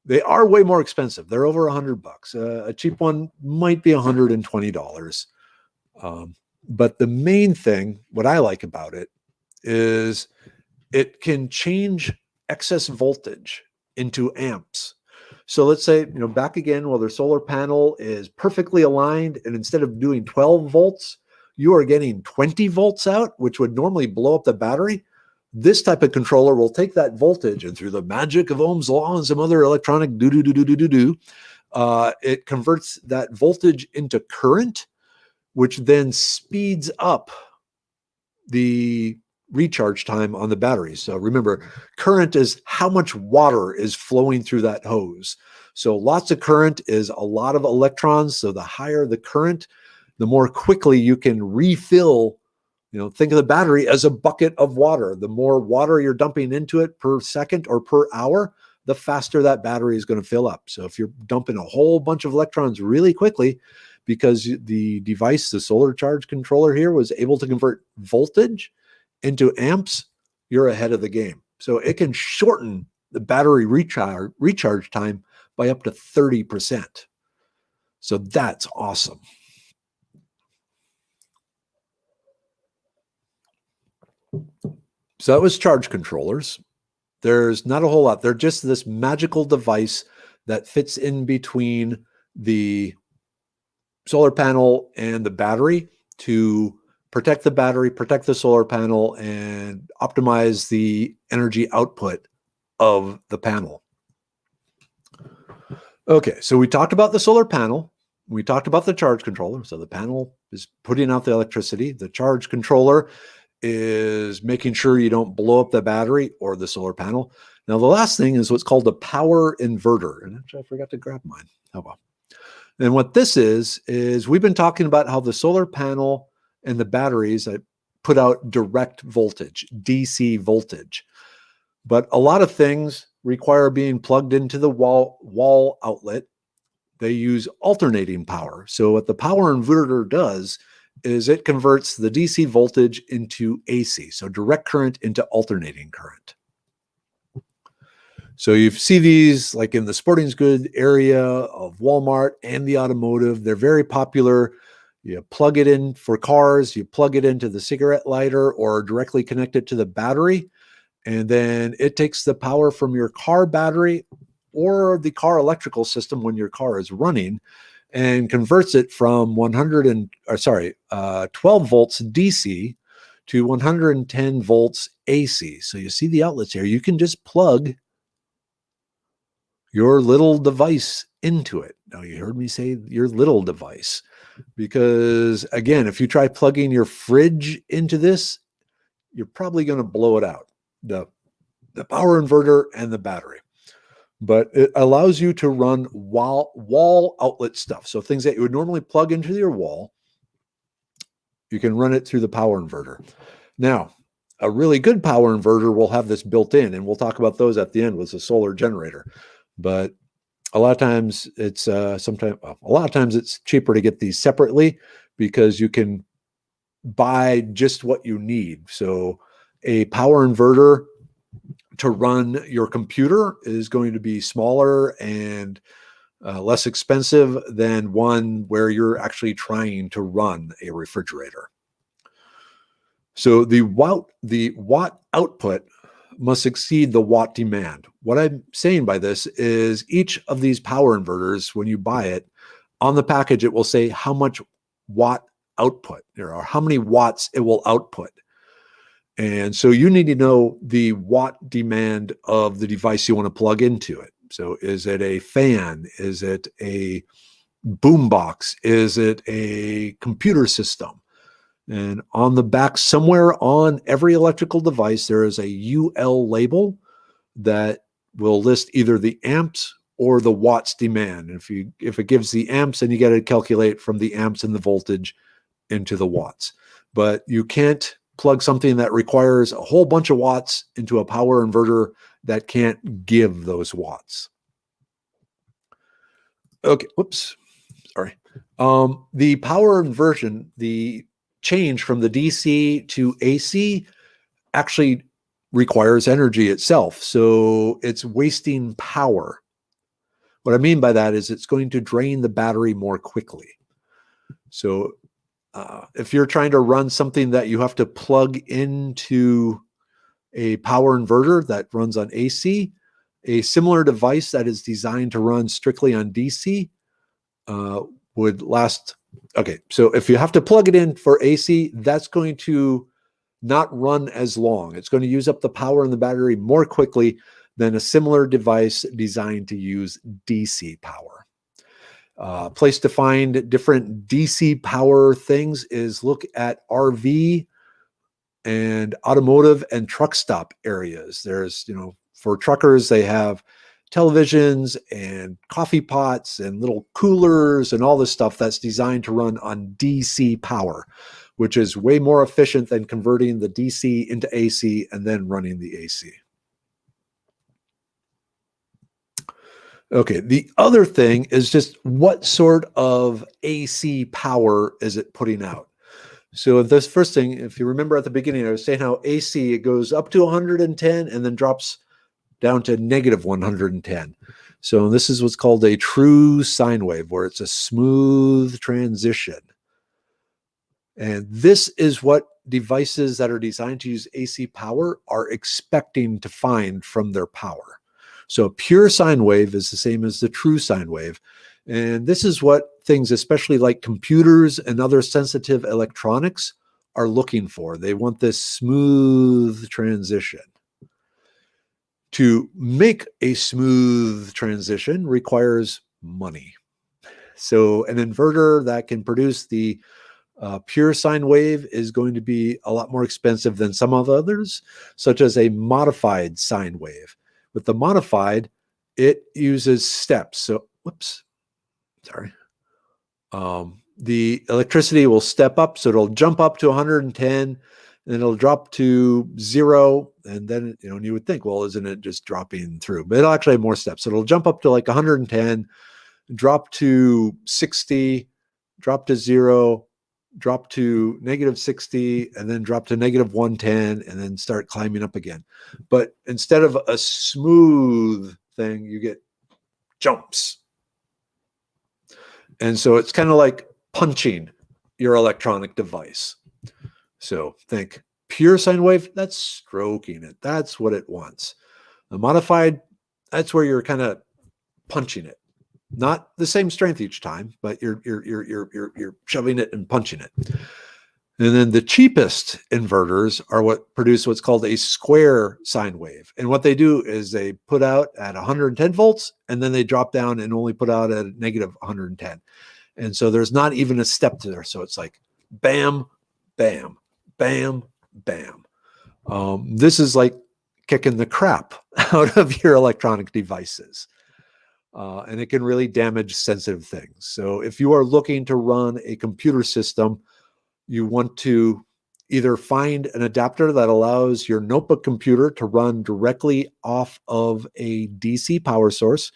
They are way more expensive. They're over $100. A cheap one might be $120. But the main thing, what I like about it, is it can change excess voltage into amps. So let's say, back again, their solar panel is perfectly aligned, and instead of doing 12 volts, you are getting 20 volts out, which would normally blow up the battery. This type of controller will take that voltage, and through the magic of Ohm's law and some other electronic it converts that voltage into current, which then speeds up the recharge time on the batteries. So remember, current is how much water is flowing through that hose. So lots of current is a lot of electrons. So the higher the current, the more quickly you can refill. Think of the battery as a bucket of water. The more water you're dumping into it per second or per hour, the faster that battery is going to fill up. So if you're dumping a whole bunch of electrons really quickly, because the device, the solar charge controller here, was able to convert voltage into amps, you're ahead of the game. So it can shorten the battery recharge time by up to 30%. So that's awesome. So that was charge controllers. There's not a whole lot. They're just this magical device that fits in between the solar panel and the battery to protect the battery, protect the solar panel, and optimize the energy output of the panel. Okay, so we talked about the solar panel. We talked about the charge controller. So the panel is putting out the electricity. The charge controller is making sure you don't blow up the battery or the solar panel. Now, the last thing is what's called a power inverter. And actually, I forgot to grab mine. Oh, well. And what this is we've been talking about how the solar panel and the batteries put out direct voltage, DC voltage. But a lot of things require being plugged into the wall outlet. They use alternating power. So what the power inverter does is it converts the DC voltage into AC, so direct current into alternating current. So you see these like in the sporting goods area of Walmart and the automotive. They're very popular. You plug it in for cars, you plug it into the cigarette lighter or directly connect it to the battery. And then it takes the power from your car battery or the car electrical system when your car is running and converts it from 12 volts DC to 110 volts AC. So you see the outlets here. You can just plug your little device into it. Now, you heard me say your little device, because again, if you try plugging your fridge into this, you're probably going to blow it out, the power inverter and the battery. But it allows you to run wall outlet stuff. So things that you would normally plug into your wall, you can run it through the power inverter. Now, a really good power inverter will have this built in, and we'll talk about those at the end with a solar generator. But a lot of times it's it's cheaper to get these separately because you can buy just what you need. So a power inverter to run your computer is going to be smaller and less expensive than one where you're actually trying to run a refrigerator. So the watt output must exceed the watt demand. What I'm saying by this is each of these power inverters, when you buy it, on the package, it will say how much watt output or how many watts it will output. And so you need to know the watt demand of the device you want to plug into it. So is it a fan? Is it a boombox? Is it a computer system? And on the back, somewhere on every electrical device, there is a UL label that will list either the amps or the watts demand. And if it gives the amps, then you got to calculate from the amps and the voltage into the watts. But you can't plug something that requires a whole bunch of watts into a power inverter that can't give those watts. Okay, whoops, sorry. The power inversion, the change from the DC to AC actually requires energy itself. So it's wasting power. What I mean by that is it's going to drain the battery more quickly. So if you're trying to run something that you have to plug into a power inverter that runs on AC, a similar device that is designed to run strictly on DC would last. Okay, so if you have to plug it in for AC, that's going to not run as long. It's going to use up the power in the battery more quickly than a similar device designed to use DC power. Place to find different DC power things is look at RV and automotive and truck stop areas. There's, for truckers, they have televisions and coffee pots and little coolers and all this stuff that's designed to run on DC power, which is way more efficient than converting the DC into AC and then running the AC. Okay, the other thing is just what sort of AC power is it putting out? So this first thing, if you remember at the beginning, I was saying how AC, it goes up to 110 and then drops down to negative 110. So this is what's called a true sine wave, where it's a smooth transition. And this is what devices that are designed to use AC power are expecting to find from their power. So a pure sine wave is the same as the true sine wave. And this is what things, especially like computers and other sensitive electronics, are looking for. They want this smooth transition. To make a smooth transition requires money. So an inverter that can produce the pure sine wave is going to be a lot more expensive than some of others, such as a modified sine wave. With the modified, it uses steps. So, whoops, sorry. The electricity will step up, so it'll jump up to 110, and it'll drop to 0, and then you would think, well, isn't it just dropping through? But it'll actually have more steps. So it'll jump up to like 110, drop to 60, drop to 0, drop to negative 60, and then drop to negative 110, and then start climbing up again. But instead of a smooth thing, you get jumps. And so it's kind of like punching your electronic device. So think pure sine wave, that's stroking it. That's what it wants. The modified, that's where you're kind of punching it. Not the same strength each time, but you're shoving it and punching it. And then the cheapest inverters are what produce what's called a square sine wave. And what they do is they put out at 110 volts, and then they drop down and only put out at negative 110. And so there's not even a step to there. So it's like bam, bam, bam, bam. This is like kicking the crap out of your electronic devices. And it can really damage sensitive things. So if you are looking to run a computer system, you want to either find an adapter that allows your notebook computer to run directly off of a DC power source.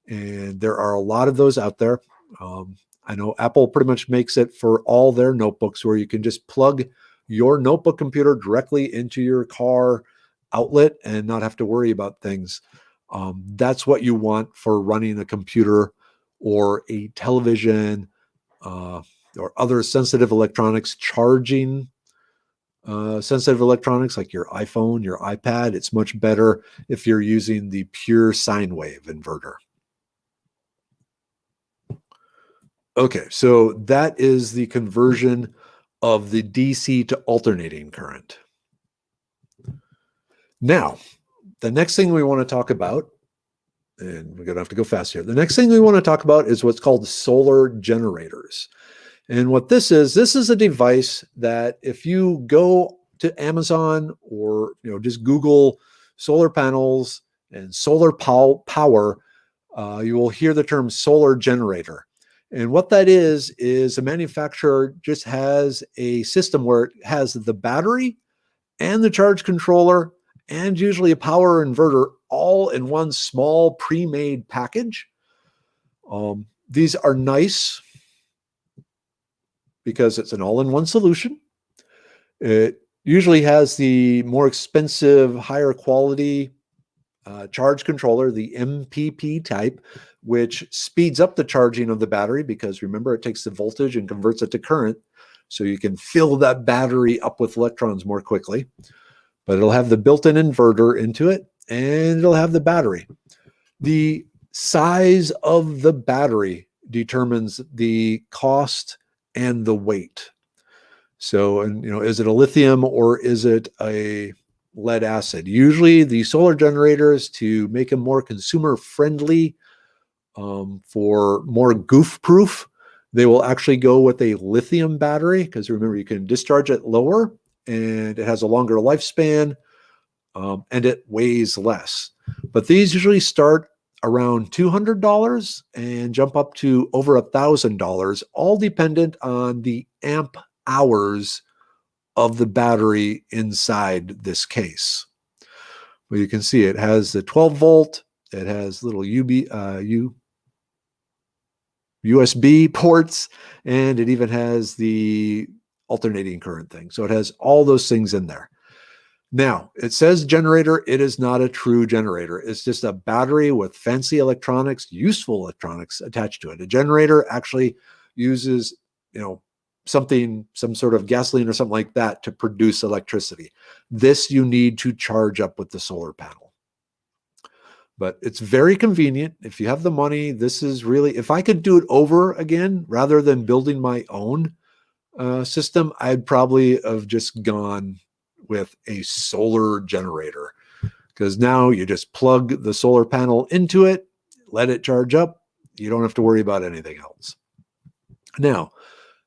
And there are a lot of those out there. I know Apple pretty much makes it for all their notebooks, where you can just plug your notebook computer directly into your car outlet and not have to worry about things. That's what you want for running a computer or a television or other sensitive electronics, charging sensitive electronics like your iPhone, your iPad. It's much better if you're using the pure sine wave inverter. Okay, so that is the conversion of the DC to alternating current. Now, the next thing we want to talk about, and we're going to have to go fast here. The next thing we want to talk about is what's called solar generators. And what this is a device that if you go to Amazon or just Google solar panels and solar power, you will hear the term solar generator. And what that is a manufacturer just has a system where it has the battery and the charge controller and usually a power inverter all in one small pre-made package. These are nice because it's an all-in-one solution. It usually has the more expensive, higher quality charge controller, the MPP type, which speeds up the charging of the battery because remember, it takes the voltage and converts it to current. So you can fill that battery up with electrons more quickly. But it'll have the built-in inverter into it, and it'll have the battery. The size of the battery determines the cost and the weight. So, is it a lithium or is it a lead acid? Usually the solar generators, to make them more consumer friendly, for more goof proof, they will actually go with a lithium battery, because remember, you can discharge it lower and it has a longer lifespan, and it weighs less. But these usually start around $200 and jump up to over $1,000, all dependent on the amp hours of the battery inside this case. Well, you can see it has the 12 volt It has little USB ports, and it even has the alternating current thing. So it has all those things in there. Now, it says generator. It is not a true generator. It's just a battery with fancy electronics, useful electronics attached to it. A generator actually uses, some sort of gasoline or something like that to produce electricity. This you need to charge up with the solar panel. But it's very convenient. If you have the money, this is really, if I could do it over again, rather than building my own system, I'd probably have just gone with a solar generator, because now you just plug the solar panel into it, let it charge up. You don't have to worry about anything else. Now,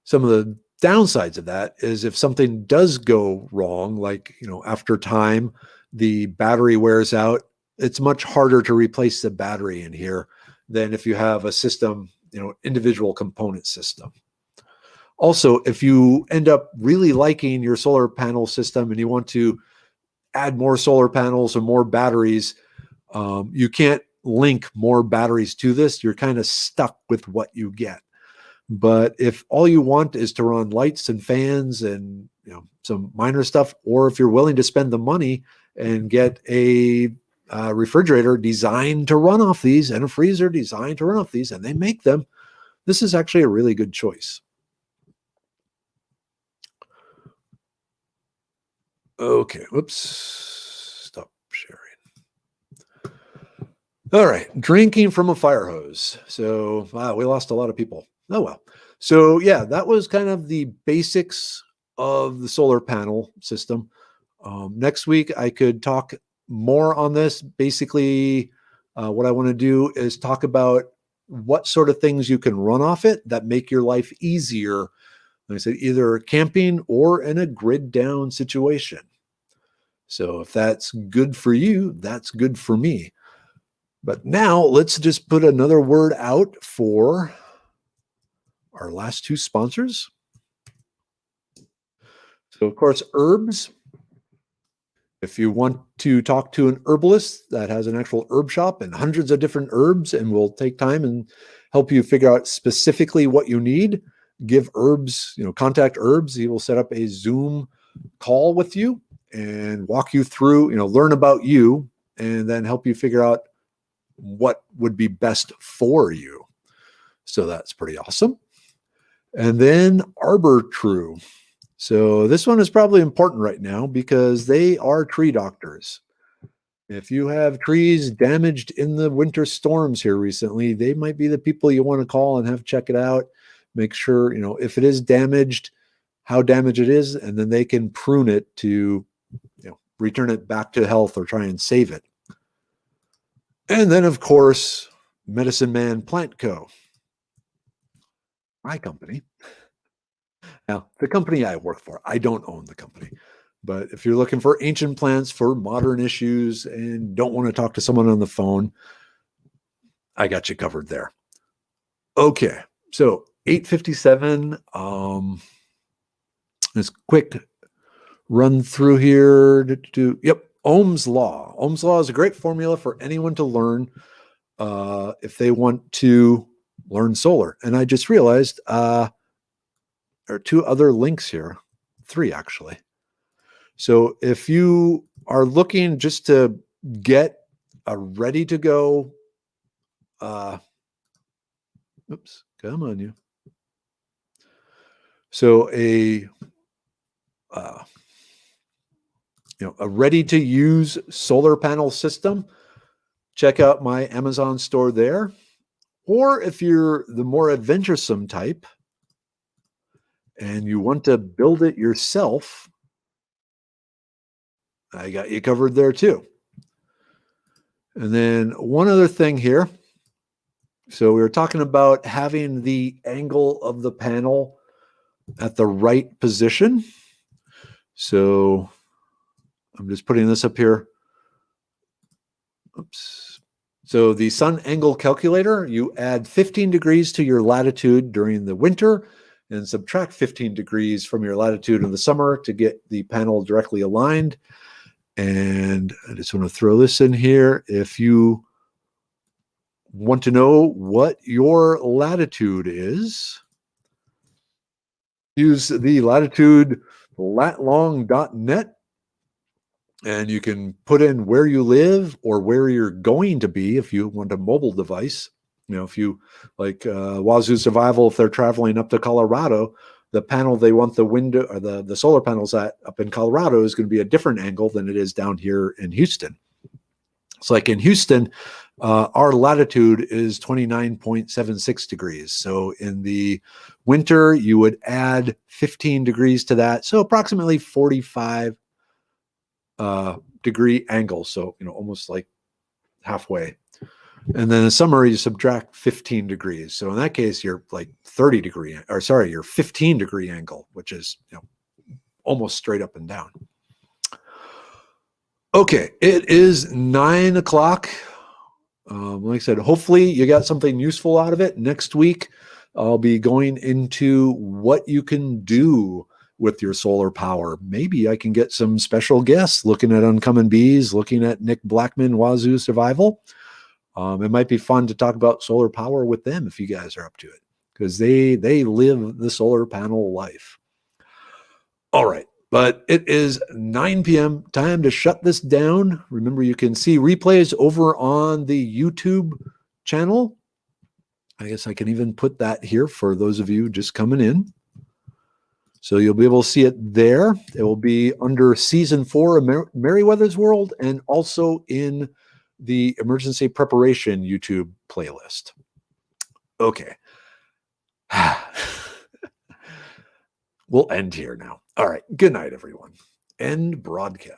some of the downsides of that is if something does go wrong, like, after time, the battery wears out, it's much harder to replace the battery in here than if you have a system, individual component system. Also, if you end up really liking your solar panel system and you want to add more solar panels or more batteries, you can't link more batteries to this. You're kind of stuck with what you get. But if all you want is to run lights and fans and some minor stuff, or if you're willing to spend the money and get a refrigerator designed to run off these and a freezer designed to run off these, and they make them, this is actually a really good choice. Okay, whoops, stop sharing. All right, drinking from a fire hose. So, wow, we lost a lot of people. Oh, well. So, yeah, that was kind of the basics of the solar panel system. Next week, I could talk more on this. Basically, what I want to do is talk about what sort of things you can run off it that make your life easier. Like I said, either camping or in a grid down situation. So if that's good for you, that's good for me. But now let's just put another word out for our last two sponsors. So, of course, herbs. If you want to talk to an herbalist that has an actual herb shop and hundreds of different herbs and will take time and help you figure out specifically what you need, give herbs, contact herbs. He will set up a Zoom call with you and walk you through, learn about you, and then help you figure out what would be best for you. So that's pretty awesome. And then Arborists. So this one is probably important right now because they are tree doctors. If you have trees damaged in the winter storms here recently, they might be the people you want to call and have check it out. Make sure, if it is damaged, how damaged it is, and then they can prune it to, return it back to health or try and save it. And then, of course, Medicine Man Plant Co., my company. Now, the company I work for, I don't own the company. But if you're looking for ancient plants for modern issues and don't want to talk to someone on the phone, I got you covered there. Okay, so 857. This quick run through here. Yep, Ohm's Law. Ohm's Law is a great formula for anyone to learn if they want to learn solar. And I just realized there are two other links here, three actually. So if you are looking just to get a ready to go, oops, come on you. So a ready to use solar panel system, check out my Amazon store there. Or if you're the more adventuresome type and you want to build it yourself, I got you covered there too. And then one other thing here. So we were talking about having the angle of the panel at the right position. So I'm just putting this up here. Oops. So the sun angle calculator, you add 15 degrees to your latitude during the winter and subtract 15 degrees from your latitude in the summer to get the panel directly aligned. And I just want to throw this in here. If you want to know what your latitude is, use the latitude latlong.net, and you can put in where you live or where you're going to be if you want a mobile device. If you like Wazoo Survival, if they're traveling up to Colorado, the panel they want the window or the solar panels at up in Colorado is going to be a different angle than it is down here in Houston. It's like in Houston, our latitude is 29.76 degrees. So in the winter, you would add 15 degrees to that. So approximately 45 degree angle. So, almost like halfway. And then in summer, you subtract 15 degrees. So in that case, you're like 15 degree angle, which is, almost straight up and down. Okay, it is 9 o'clock. Like I said, hopefully you got something useful out of it. Next week, I'll be going into what you can do with your solar power. Maybe I can get some special guests looking at Uncommon Bees, looking at Nick Blackman, Wazoo Survival. It might be fun to talk about solar power with them if you guys are up to it, because they live the solar panel life. All right. But it is 9 p.m. Time to shut this down. Remember, you can see replays over on the YouTube channel. I guess I can even put that here for those of you just coming in. So you'll be able to see it there. It will be under Season 4 of Merriwether's World and also in the Emergency Preparation YouTube playlist. Okay. We'll end here now. All right. Good night, everyone. End broadcast.